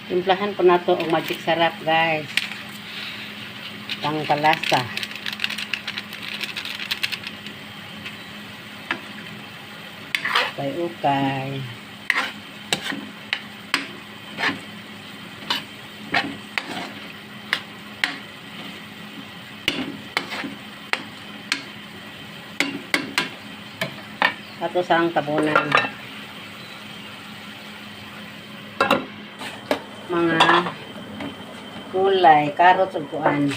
Timplahan po na to ang magic sarap, guys. Ang palasa. Ukay-ukay. Ato sa ang tabunan. Mga gulay, carrots ug kuan.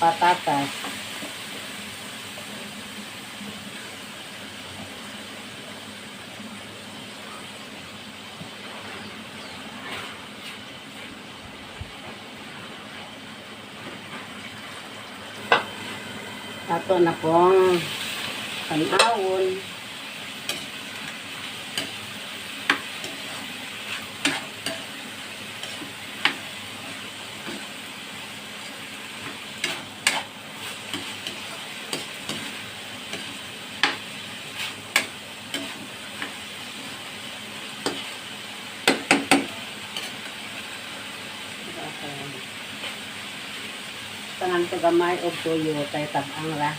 Patatas. Ato na pong tanawon. Tangan to gamay og tuyo kay tab-ang ra.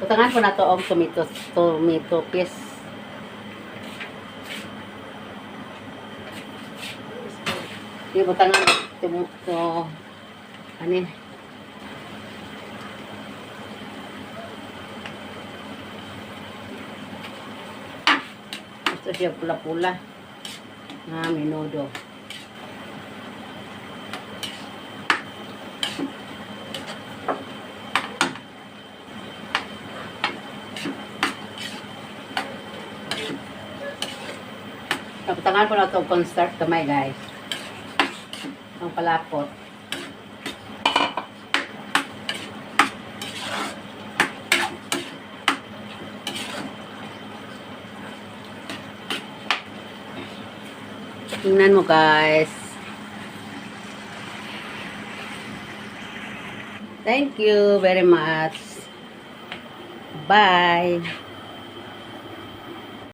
Butangan ko na to og tomato paste. Butangan to ani gusto siya pula-pula na menudo. Butangan ko na to cornstarch kamay, guys. Ang palapot. Tingnan mo, guys. Thank you very much. Bye.